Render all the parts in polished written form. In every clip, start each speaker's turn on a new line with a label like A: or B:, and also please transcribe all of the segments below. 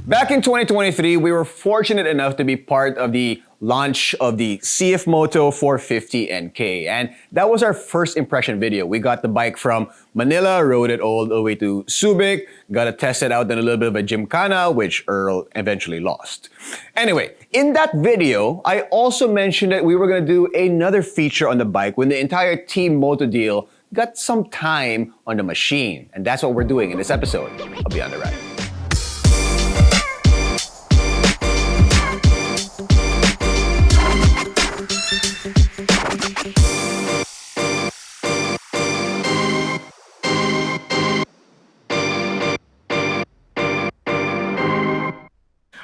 A: Back in 2023, we were fortunate enough to be part of the launch of the CF Moto 450 NK. And that was our first impression video. We got the bike from Manila, rode it all the way to Subic, got to test it out in a little bit of a gymkhana, which Earl eventually lost. Anyway, in that video, I also mentioned that we were going to do another feature on the bike when the entire Team MotoDeal got some time on the machine. And that's what we're doing in this episode of The Downright.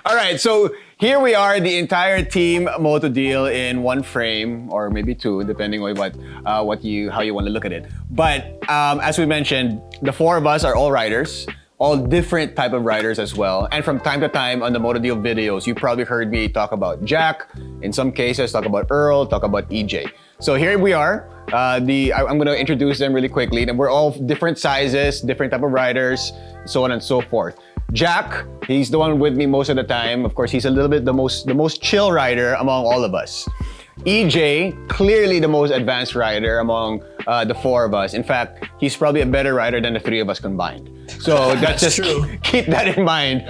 A: All right, so here we are, the entire Team MotoDeal in one frame, or maybe two, depending on how you want to look at it. But as we mentioned, the four of us are all riders, all different type of riders as well. And from time to time on the MotoDeal videos, you probably heard me talk about Jack, in some cases talk about Earl, talk about EJ. So here we are. I'm going to introduce them really quickly. And we're all different sizes, different type of riders, so on and so forth. Jack, he's the one with me most of the time. Of course, he's a little bit the most chill rider among all of us. EJ, clearly the most advanced rider among the four of us. In fact, he's probably a better rider than the three of us combined. So that's just true. Keep that in mind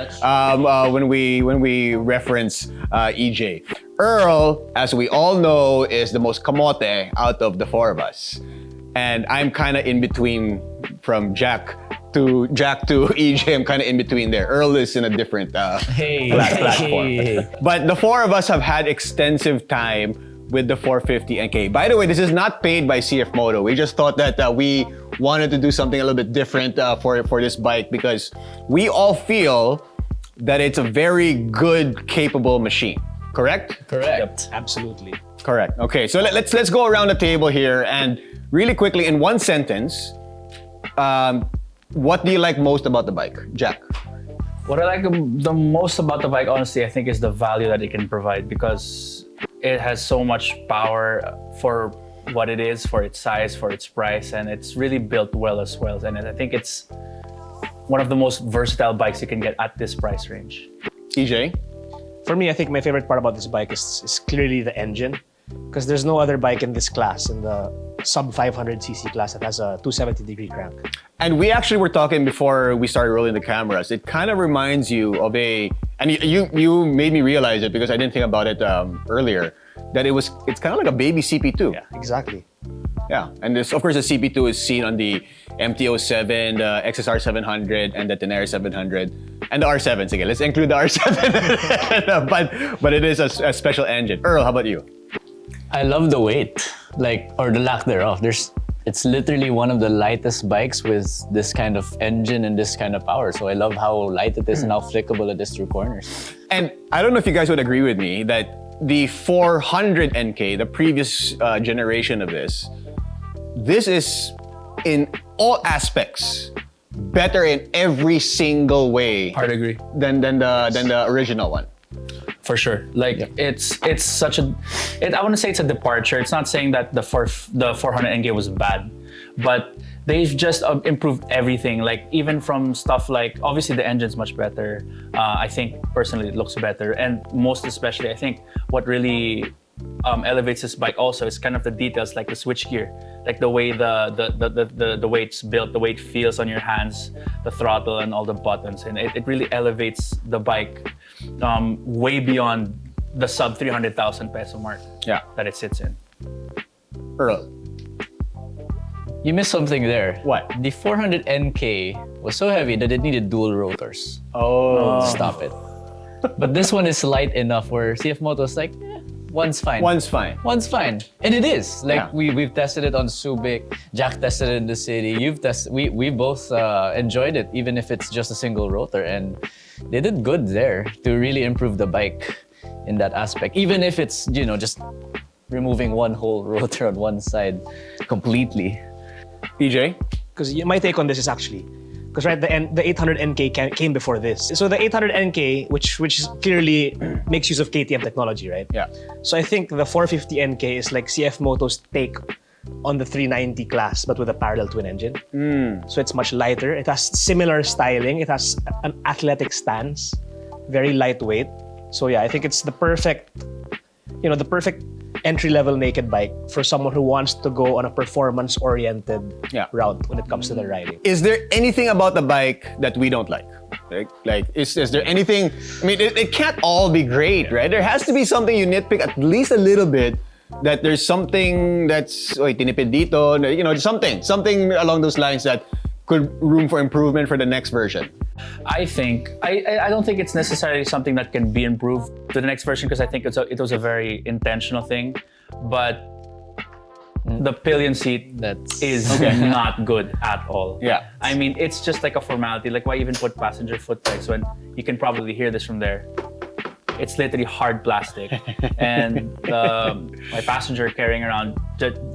A: when we reference EJ. Earl, as we all know, is the most camote out of the four of us. And I'm kind of in between from Jack to EJ. I'm kind of in between there. Earl is in a different platform. But the four of us have had extensive time with the 450 NK. By the way, this is not paid by CF Moto. We just thought that we wanted to do something a little bit different for this bike because we all feel that it's a very good, capable machine. Correct?
B: Correct.
C: Yep, absolutely.
A: Correct. Okay, so let's go around the table here and really quickly in one sentence, what do you like most about the bike, Jack?
B: What I like the most about the bike, honestly, I think is the value that it can provide because it has so much power for what it is, for its size, for its price, and it's really built well as well. And I think it's one of the most versatile bikes you can get at this price range.
A: EJ?
C: For me, I think my favorite part about this bike is clearly the engine, because there's no other bike in this class, in the sub 500cc class, that has a 270-degree crank.
A: And we actually were talking before we started rolling the cameras. It kind of reminds you of and you made me realize it because I didn't think about it earlier, that it's kind of like a baby CP2.
C: Yeah, exactly.
A: Yeah, and this, of course, the CP2 is seen on the MT-07, the XSR 700, and the Tenere 700, and the R7s again. Let's include the R7, but it is a special engine. Earl, how about you?
D: I love the weight, or the lack thereof. It's literally one of the lightest bikes with this kind of engine and this kind of power. So I love how light it is and how flickable it is through corners.
A: And I don't know if you guys would agree with me that the 400 NK, the previous generation of this is in all aspects better in every single way.
B: Hard agree.
A: Than the original one.
B: For sure. It's such a, I want to say it's a departure. It's not saying that the 400 NK was bad, but they've just improved everything. Even from stuff obviously the engine's much better. I think personally it looks better. And most especially, I think what really elevates this bike also is kind of the details, like the switchgear, the way the way it's built, the way it feels on your hands, the throttle and all the buttons, and it really elevates the bike way beyond the sub 300,000 peso mark that it sits in.
A: Earl,
D: you missed something there.
A: What?
D: The 400 NK was so heavy that it needed dual rotors.
A: Oh.
D: Stop it. But this one is light enough where CF Moto is one's fine.
A: One's fine.
D: One's fine. And it is. We've tested it on Subic. Jack tested it in the city. We both enjoyed it, even if it's just a single rotor. And they did good there to really improve the bike in that aspect. Even if it's, just removing one whole rotor on one side completely.
A: EJ?
C: Because my take on this is actually, because the 800 NK came before this. So the 800 NK, which clearly makes use of KTM technology, right?
A: Yeah.
C: So I think the 450 NK is like CF Moto's take on the 390 class, but with a parallel twin engine. So it's much lighter. It has similar styling. It has an athletic stance. very lightweight. So yeah, I think it's the perfect entry-level naked bike for someone who wants to go on a performance-oriented route when it comes to the riding.
A: Is there anything about the bike that we don't like? Is there anything? I mean, it can't all be great, right? There has to be something you nitpick at least a little bit. That there's something that's tinipid dito, something along those lines that could room for improvement for the next version.
B: I don't think it's necessarily something that can be improved to the next version because I think it was a very intentional thing, but the pillion seat is not good at all.
A: Yeah.
B: I mean, it's just like a formality. Like, why even put passenger foot pegs when you can probably hear this from there? It's literally hard plastic. And my passenger carrying around,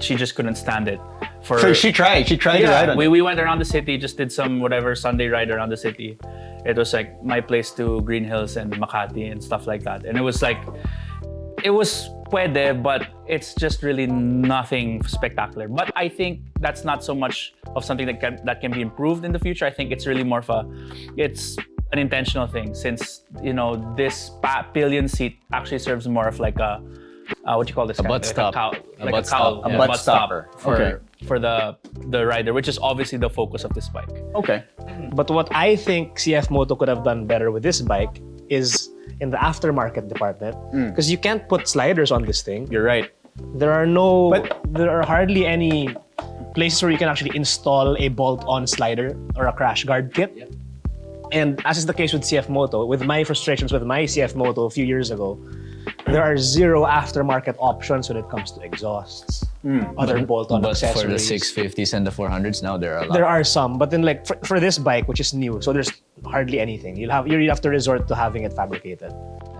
B: she just couldn't stand it.
A: So she tried to ride on it.
B: We went around the city, just did some Sunday ride around the city. It was like my place to Green Hills and Makati and stuff like that. And it was pwede, but it's just really nothing spectacular. But I think that's not so much of something that can be improved in the future. I think it's really more of it's an intentional thing, since this pillion seat actually serves more of like a what do you call this?
D: A butt stop.
B: A butt stopper for the rider, which is obviously the focus of this bike.
A: Okay.
C: But what I think CF Moto could have done better with this bike is in the aftermarket department, because you can't put sliders on this thing.
A: You're right.
C: There are hardly any places where you can actually install a bolt-on slider or a crash guard kit. Yep. And as is the case with CF Moto, with my frustrations with my CF Moto a few years ago, there are zero aftermarket options when it comes to exhausts, other bolt-on accessories.
D: But for the 650s and the 400s, now there are a lot.
C: There are some, but then like for this bike, which is new, so there's hardly anything. You have to resort to having it fabricated.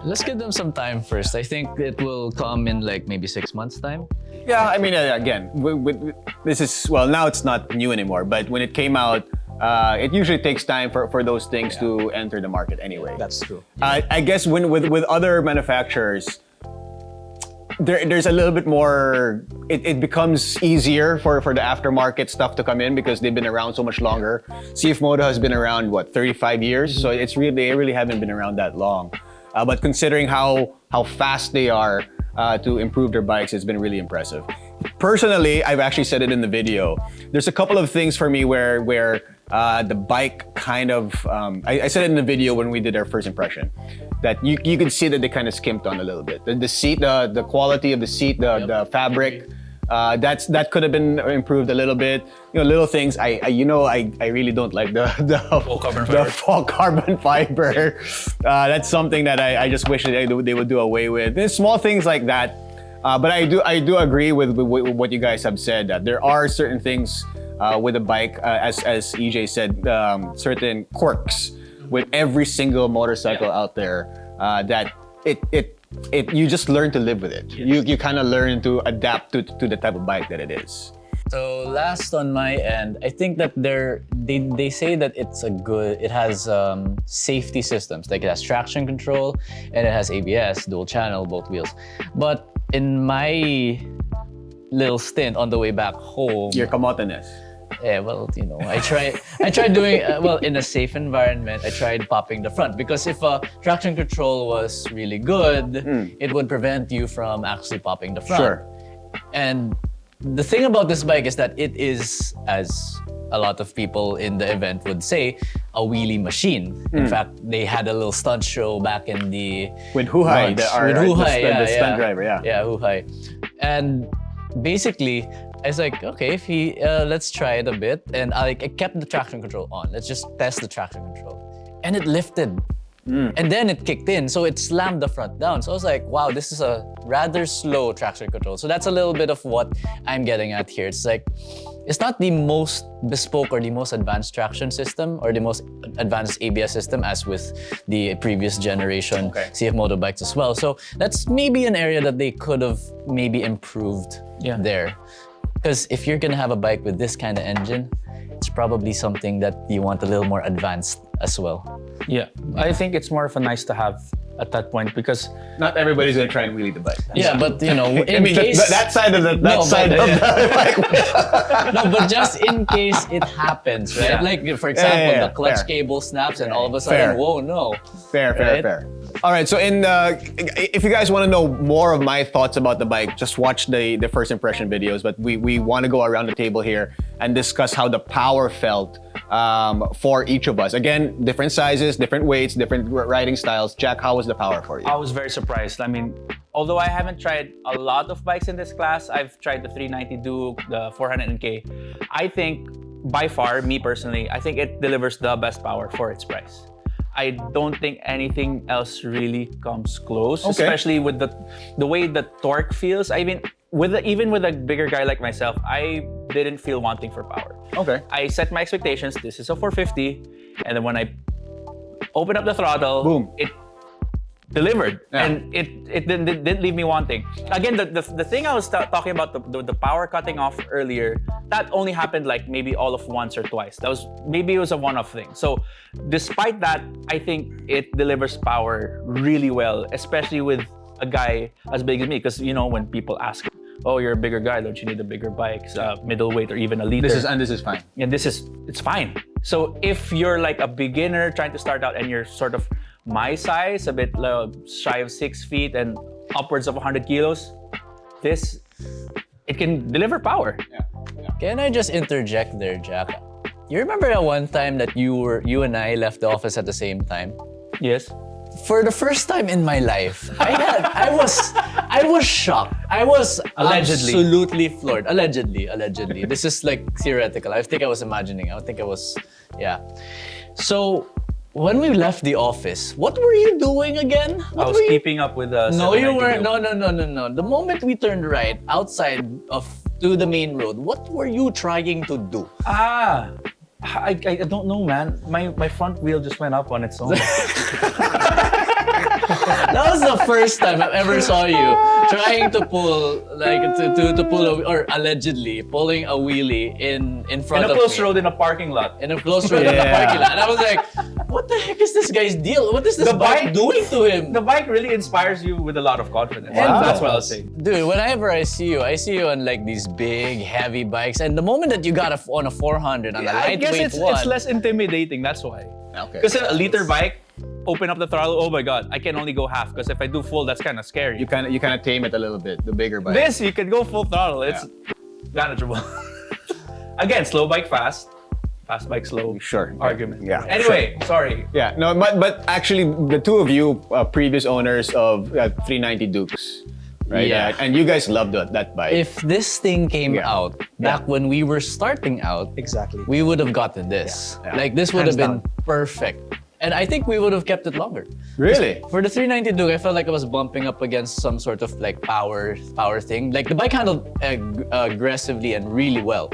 D: Let's give them some time first. I think it will come in like maybe 6 months' time.
A: Yeah, I mean, again, this is, now it's not new anymore, but when it came out, it usually takes time for those things to enter the market anyway.
C: That's true.
A: I guess with other manufacturers, there's a little bit more, it becomes easier for the aftermarket stuff to come in because they've been around so much longer. CF Moto has been around, 35 years? So they really haven't been around that long. But considering how fast they are to improve their bikes, it's been really impressive. Personally, I've actually said it in the video. There's a couple of things for me where the bike kind of, I said it in the video when we did our first impression, that you could see that they kind of skimped on a little bit. The seat, the quality of the seat, the fabric, that could have been improved a little bit. Little things. I really don't like the full carbon fiber. That's something that I just wish they would do away with. There's small things like that. But I do agree with what you guys have said, that there are certain things with a bike, as EJ said, certain quirks with every single motorcycle out there that you just learn to live with it. Yes. You kind of learn to adapt to the type of bike that it is.
D: So last on my end, I think that they say that it has safety systems, like it has traction control and it has ABS, dual channel, both wheels. But in my little stint on the way back home,
A: your kamoto-ness.
D: Yeah, well, I tried doing, in a safe environment, I tried popping the front, because if traction control was really good, it would prevent you from actually popping the front.
A: Sure.
D: And the thing about this bike is that it is, as a lot of people in the event would say, a wheelie machine. In fact, they had a little stunt show back in the...
A: With Huhai, the stunt driver, yeah.
D: Yeah, Huhai. And basically, I was like, okay, let's try it a bit. And I kept the traction control on. Let's just test the traction control. And it lifted. And then it kicked in, so it slammed the front down. So I was like, wow, this is a rather slow traction control. So that's a little bit of what I'm getting at here. It's like, it's not the most bespoke or the most advanced traction system or the most advanced ABS system as with the previous generation CF Moto bikes as well. So that's maybe an area that they could have maybe improved there. Because if you're gonna have a bike with this kind of engine, it's probably something that you want a little more advanced as well.
B: Yeah, I think it's more of a nice to have at that point because
A: Not everybody's gonna try and wheelie the bike.
D: Yeah, but in
A: I mean,
D: case
A: that side of the
D: No,
A: side
D: but-
A: of the bike.
D: no, but just in case it happens, right?
B: Yeah.
D: Like for example,
A: yeah,
D: the clutch
A: fair.
D: cable snaps, and all of a
A: Fair.
D: sudden, whoa, no.
A: Fair.
D: Right?
A: All right, so if you guys want to know more of my thoughts about the bike, just watch the first impression videos. But we want to go around the table here and discuss how the power felt for each of us. Again, different sizes, different weights, different riding styles. Jack, how was the power for you?
B: I was very surprised. I mean, although I haven't tried a lot of bikes in this class, I've tried the 390 Duke, the 400K. I think by far, me personally, I think it delivers the best power for its price. I don't think anything else really comes close, especially with the way the torque feels. I mean, even with a bigger guy like myself, I didn't feel wanting for power.
A: Okay.
B: I set my expectations. This is a 450, and then when I open up the throttle,
A: Boom.
B: it delivered,
A: Yeah.
B: and it didn't leave me wanting. Again, the thing I was talking about, the power cutting off earlier, that only happened like maybe all of once or twice. Maybe it was a one-off thing. So despite that, I think it delivers power really well, especially with a guy as big as me. Because when people ask, "Oh, you're a bigger guy, don't you need a bigger bike, middleweight, or even a liter?"
A: This is fine.
B: And it's fine. So if you're like a beginner trying to start out and you're sort of my size, a bit shy of 6 feet and upwards of 100 kilos, it can deliver power.
D: Can I just interject there, Jack? You remember that one time that you and I left the office at the same time?
B: Yes.
D: For the first time in my life, I was shocked. I was
B: Allegedly.
D: absolutely floored. Allegedly. This is like theoretical. I think I was imagining. I think I was, yeah. So when we left the office, what were you doing again?
B: I was keeping up with the
D: No, you
B: 790
D: weren't.
B: Duke.
D: No. The moment we turned right outside to the main road, what were you trying to do?
B: I don't know, man. My front wheel just went up on its own.
D: That was the first time I ever saw you trying to pull, like, to pull, or allegedly pulling a wheelie in front
B: In a
D: of
B: close
D: me.
B: road in a parking lot.
D: In a close road in the parking lot. And I was like, what the heck is this guy's deal? What is this
B: The
D: bike
B: bike-
D: doing to him?
B: The bike really inspires you with a lot of confidence.
D: Wow.
B: That's what I'll say.
D: Dude, whenever I see you on like these big, heavy bikes. And the moment that you got on a 400 on a
B: I guess
D: lightweight one.
B: it's less intimidating. That's why.
A: Okay.
B: Because a liter bike, open up the throttle. Oh my God, I can only go half. Because if I do full, that's kind of scary.
A: You kind of tame it a little bit. The bigger bike.
B: This you can go full throttle. It's manageable. Again, slow bike fast, fast bike slow.
A: Sure.
B: Argument.
A: Yeah.
B: Anyway, sorry.
A: Yeah, no, but actually, the two of you, previous owners of 390 Dukes, right?
D: Yeah.
A: And you guys loved that bike.
D: If this thing came
A: Yeah.
D: out back when we were starting out,
C: Exactly.
D: we would have gotten this.
A: Yeah.
D: Like this would
C: Hands
D: have been
C: down.
D: perfect. And I think we would have kept it longer.
A: Really?
D: For the 390 Duke, I felt like I was bumping up against some sort of like power thing. Like the bike handled aggressively and really well.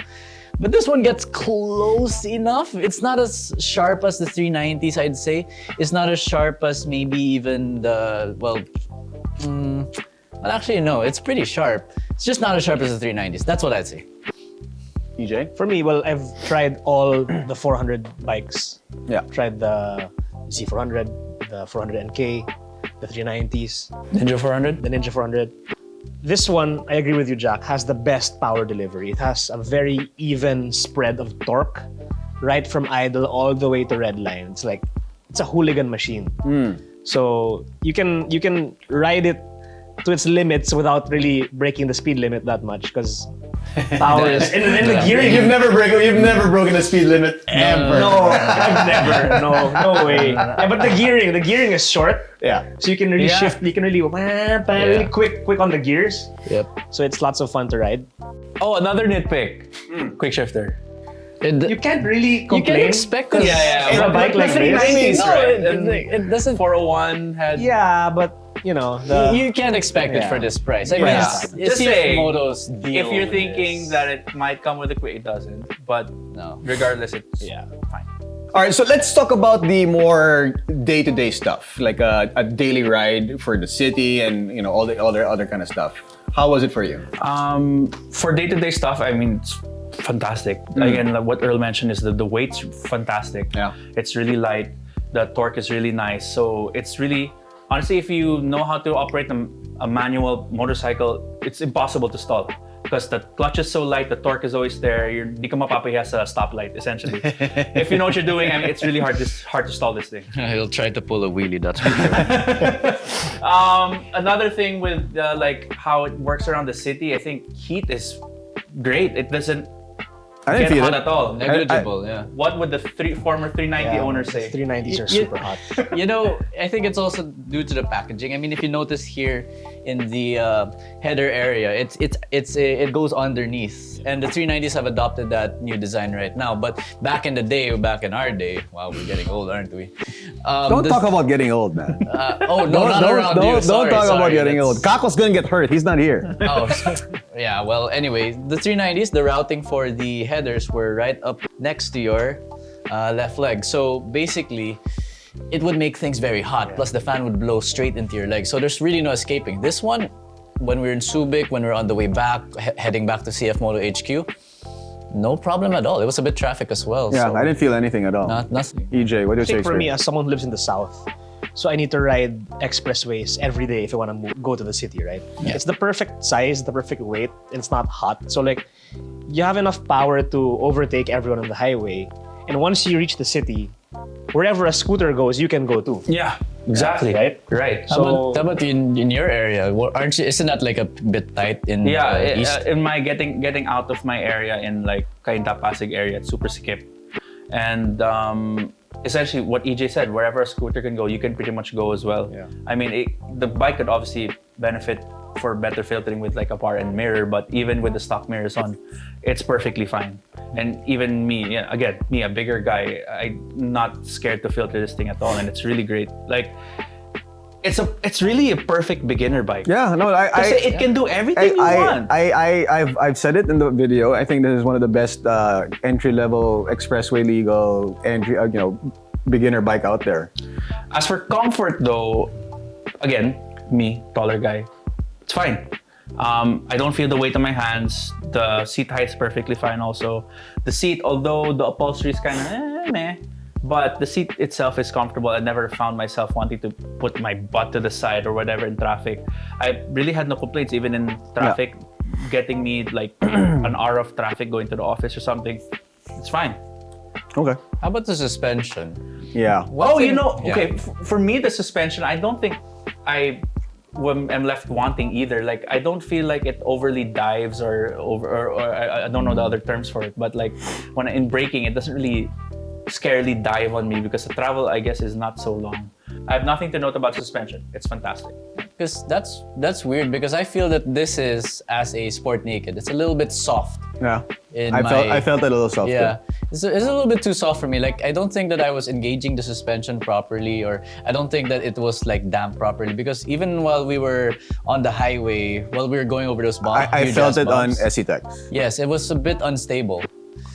D: But this one gets close enough. It's not as sharp as the 390s, I'd say. It's not as sharp as maybe even the, well, actually no, it's pretty sharp. It's just not as sharp as the 390s. That's what I'd say.
A: EJ?
C: For me, well, I've tried all the 400 bikes.
A: Yeah.
C: Tried the Z400, the 400NK, the 390s,
B: Ninja 400.
C: the Ninja 400. This one, I agree with you, Jack, has the best power delivery. It has a very even spread of torque, right from idle all the way to red line. It's a hooligan machine. So you can ride it to its limits without really breaking the speed limit that much because power is in the gearing.
A: You've never broken the speed limit ever.
C: No, I've never. No way. Yeah, but the gearing is short,
A: Yeah.
C: so you can really
B: Yeah.
C: shift. You can really really quick on the gears.
D: Yep.
C: So it's lots of fun to ride.
B: Oh, another nitpick. Quick shifter.
C: You can't really
D: You
C: complain.
D: can expect it.
C: For a bike like this.
B: 390s,
D: No,
B: right?
D: it doesn't.
B: 401 had.
C: Yeah, but
D: You can't expect it
C: Yeah.
D: for this price. I mean,
B: Yeah.
D: it's
B: Just
D: CF
B: saying,
D: Moto's deal.
B: If you're
D: with
B: thinking
D: this.
B: that it might come with a quick, it doesn't. But
D: No.
B: regardless, it's fine.
A: All right, so let's talk about the more day-to-day stuff, like a daily ride for the city and all the other kind of stuff. How was it for you?
B: For day-to-day stuff, I mean, it's fantastic. Again, like what Earl mentioned is that the weight's fantastic.
A: Yeah.
B: It's really light. The torque is really nice. So it's really honestly, if you know how to operate a manual motorcycle, it's impossible to stall. Because the clutch is so light, the torque is always there. Di ka mapapahiya sa stoplight, essentially. If you know what you're doing, I mean, it's really hard to stall this thing.
D: He'll try to pull a wheelie, that's for sure.
B: Another thing with like how it works around the city, I think heat is great. It doesn't
A: I didn't
B: get
A: feel
B: hot
A: it.
B: at all.
D: Negligible, yeah.
B: What would the former 390 owners say?
C: 390s are super hot.
D: You know, I think it's also due to the packaging. I mean, if you notice here in the header area, it goes underneath, and the 390s have adopted that new design right now. But back in our day, wow, we're getting old, aren't we?
A: Don't talk about getting old, man.
D: Oh no, not around you.
A: Don't
D: Sorry,
A: talk about
D: sorry.
A: getting old. Kako's gonna get hurt. He's not here.
D: Oh, yeah. Well, anyway, the 390s, the routing for the headers were right up next to your left leg. So basically, it would make things very hot. Plus, the fan would blow straight into your leg. So there's really no escaping. This one, when we're in Subic, when we're on the way back, heading back to CF Moto HQ, no problem at all. It was a bit traffic as well.
A: Yeah,
D: so
A: I didn't feel anything at all.
D: nothing.
A: EJ, what do you
C: I
A: say?
C: think for me, as someone who lives in the south, so I need to ride expressways every day if I want to go to the city, right?
D: Yeah.
C: It's the perfect size, the perfect weight, and it's not hot. So like, you have enough power to overtake everyone on the highway. And once you reach the city, wherever a scooter goes, you can go too.
B: Yeah, exactly.
C: Right?
B: Right.
D: How about in your area? Aren't you? Isn't that like a bit tight in east?
B: In my getting out of my area in like Cainta Pasig area, it's super skip. And essentially what EJ said, wherever a scooter can go, you can pretty much go as well.
C: Yeah.
B: I mean, the bike could obviously benefit for better filtering with like a power and mirror, but even with the stock mirrors on, it's perfectly fine. And even me, again, a bigger guy, I'm not scared to filter this thing at all, and it's really great. Like, it's really a perfect beginner bike.
A: Yeah, no,
B: It can do everything you want.
A: I've said it in the video. I think this is one of the best entry level expressway legal entry, beginner bike out there.
B: As for comfort though, again, me, taller guy, it's fine. I don't feel the weight on my hands. The seat height's perfectly fine also. The seat, although the upholstery is kind of meh, but the seat itself is comfortable. I never found myself wanting to put my butt to the side or whatever in traffic. I really had no complaints, even in traffic, getting me like an hour of traffic going to the office or something. It's fine.
A: Okay.
D: How about the suspension?
A: Yeah.
B: Okay. For me, the suspension, I don't think I am left wanting either. Like, I don't feel like it overly dives or I don't know the other terms for it, but like when in braking, it doesn't really scarily dive on me because the travel, I guess, is not so long. I have nothing to note about suspension. It's fantastic.
D: Because that's weird, because I feel that this is, as a sport naked, it's a little bit soft.
A: Yeah. I felt it a little soft.
D: Yeah, it's a little bit too soft for me. Like, I don't think that I was engaging the suspension properly, or I don't think that it was like damped properly, because even while we were on the highway, while we were going over those bumps,
A: I felt it on SE-Tex.
D: Yes, it was a bit unstable.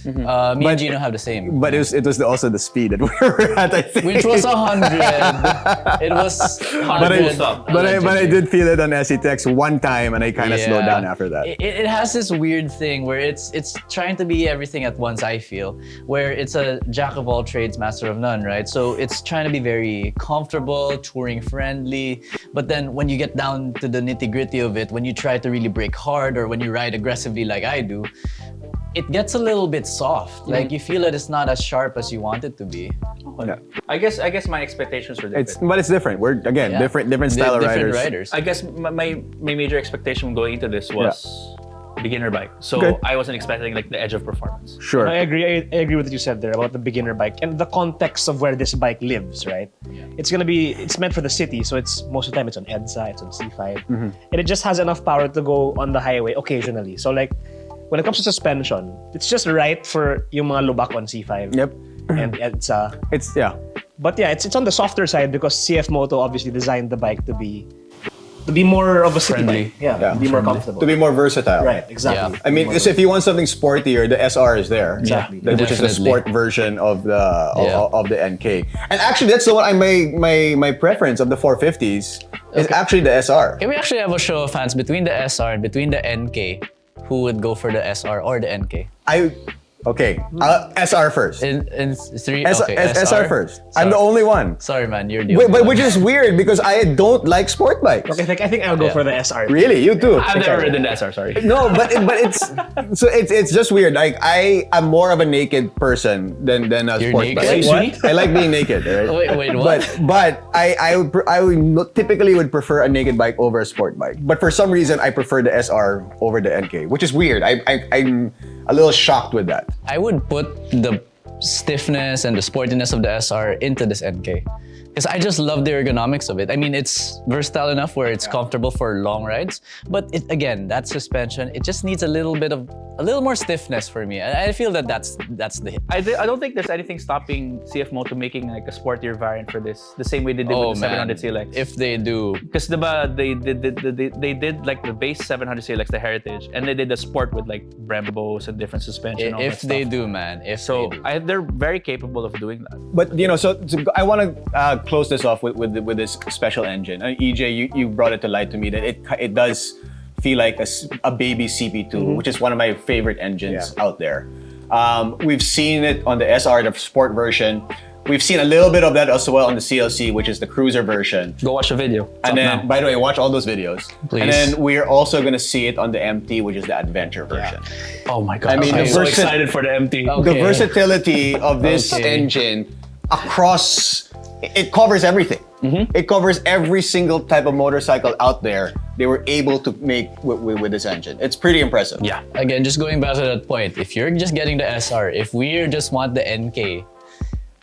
D: Me and Jinno have the same.
A: But it was also the speed that we were at, I think.
D: Which was 100. It was 100.
A: But I did feel it on SE-Tex one time, and I kind of slowed down after that.
D: It has this weird thing where it's trying to be everything at once, I feel, where it's a jack of all trades, master of none, right? So it's trying to be very comfortable, touring friendly, but then when you get down to the nitty gritty of it, when you try to really brake hard or when you ride aggressively like I do, it gets a little bit soft. Like, you feel that it's not as sharp as you want it to be.
A: Yeah.
B: I guess my expectations were different.
A: But it's different. We're different style of riders.
B: I guess my major expectation going into this was beginner bike. So
A: Okay.
B: I wasn't expecting like the edge of performance.
A: Sure.
C: I agree with what you said there about the beginner bike and the context of where this bike lives, right? It's meant for the city, so it's most of the time it's on EDSA, it's on C5, and it just has enough power to go on the highway occasionally. So like, when it comes to suspension, it's just right for yung mga lubak on C5
A: Yep.
C: and EDSA. But yeah, it's on the softer side because CF Moto obviously designed the bike to be more of a city
B: Friendly.
C: bike. Yeah, be more comfortable.
A: To be more versatile.
C: Right, exactly.
D: Yeah.
A: I mean, because if you want something sportier, the SR is there.
C: Exactly.
A: Which is the
D: Definitely.
A: sport version of the NK. And actually, that's the one my preference of the 450s is actually the SR.
D: Can we actually have a show of hands between the SR and between the NK? Who would go for the SR or the NK?
A: Okay, SR first.
D: In three.
A: Okay,
D: okay,
A: SR first.
D: Sorry.
A: I'm the only one.
D: Sorry, man. You're the
A: Wait,
D: only
A: but
D: one.
A: which is weird because I don't like sport bikes.
C: Okay, I think I'll go for the SR.
A: Really, you too.
B: I've never ridden the SR, sorry.
A: No, but it's just weird. Like I'm more of a naked person than a
D: You're
A: sports
D: naked?
A: bike.
C: What?
A: I like being naked. Right?
D: Wait, what?
A: But I would typically would prefer a naked bike over a sport bike. But for some reason, I prefer the SR over the NK, which is weird. I'm a little shocked with that.
D: I would put the stiffness and the sportiness of the SR into this NK. Because I just love the ergonomics of it. I mean, it's versatile enough where it's comfortable for long rides. But again, that suspension, it just needs a little more stiffness for me. I feel that's the hit.
B: I don't think there's anything stopping CF Moto making like a sportier variant for this, the same way they did with the 700 CLX.
D: If they do.
B: Because they did like the base 700 CLX, the Heritage, and they did the Sport with like Brembos and different suspension.
D: If they do, man.
B: So they're very capable of doing that.
A: But so I want to close this off with this special engine. EJ, you brought it to light to me that it does feel like a baby CP2, which is one of my favorite engines out there. We've seen it on the SR, the sport version. We've seen a little bit of that as well on the CLC, which is the cruiser version.
B: Go watch the video.
A: And then, by the way, watch all those videos.
D: Please.
A: And then we're also gonna see it on the MT, which is the adventure version.
B: Oh my god!
A: I mean,
B: I'm
A: the
B: so
A: versa-
B: excited for the MT.
A: The versatility of this engine across, it covers everything. It covers every single type of motorcycle out there. They were able to make with this engine. It's pretty impressive.
B: Yeah.
D: Again, just going back to that point, if you're just getting the SR, if we just want the NK,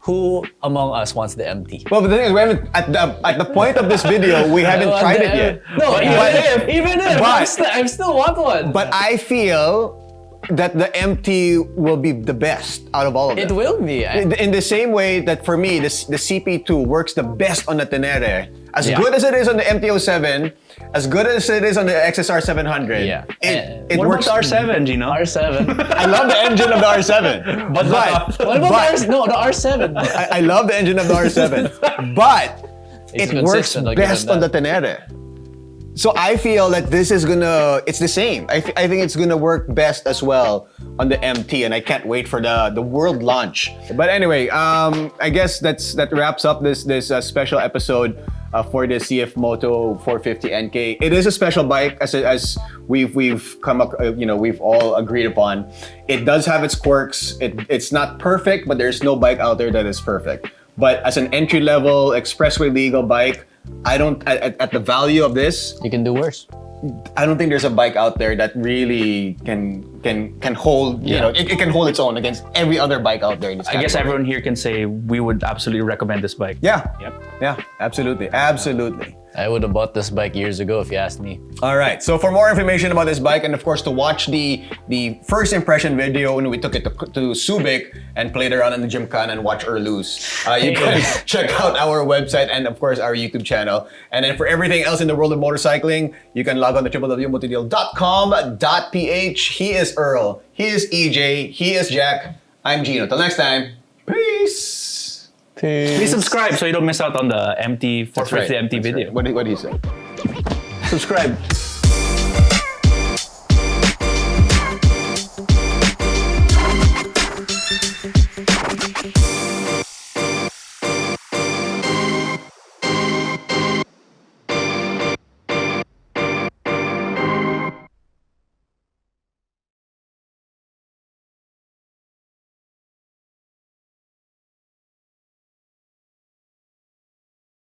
D: who among us wants the MT?
A: Well, but the thing is, we haven't at the point of this video, we haven't tried it yet.
D: No, even if,
A: but-
D: I still want one.
A: But I feel that the MT will be the best out of all of them.
D: It will be.
A: In the same way that for me, the CP2 works the best on the Tenere. As good as it is on the MT-07, as good as it is on the XSR 700,
D: Yeah.
A: it
B: What
A: works.
B: about the R7, Jinno?
D: R7.
A: I love the engine of the R7.
B: But
D: What about the No, the R7.
A: I love the engine of the R7. But
D: It's
A: it works
D: consistent, I'll give
A: best
D: them
A: on the
D: that.
A: Tenere. So I feel that this is it's the same. I think it's gonna work best as well on the MT, and I can't wait for the world launch. But anyway, I guess that wraps up this special episode for the CF Moto 450 NK. It is a special bike as we've come up, we've all agreed upon. It does have its quirks. It's not perfect, but there's no bike out there that is perfect. But as an entry-level expressway legal bike, I don't at the value of this,
D: You can do worse.
A: I don't think there's a bike out there that really can hold, it can hold its own against every other bike out there in this
B: I guess
A: category.
B: everyone here can say we would absolutely recommend this bike.
A: Yeah.
B: Yep.
A: Yeah, absolutely. Absolutely.
D: I would have bought this bike years ago if you asked me.
A: All right. So for more information about this bike, and of course to watch the first impression video when we took it to Subic and played around in the Gymkhana and watch Earl lose, you can check out our website and of course our YouTube channel. And then for everything else in the world of motorcycling, you can log on to www.motodeal.com.ph. He is Earl. He is EJ. He is Jack. I'm Jinno. Till next time. Peace.
B: Please subscribe so you don't miss out on the MT 450 MT video.
A: What did he say?
B: Subscribe.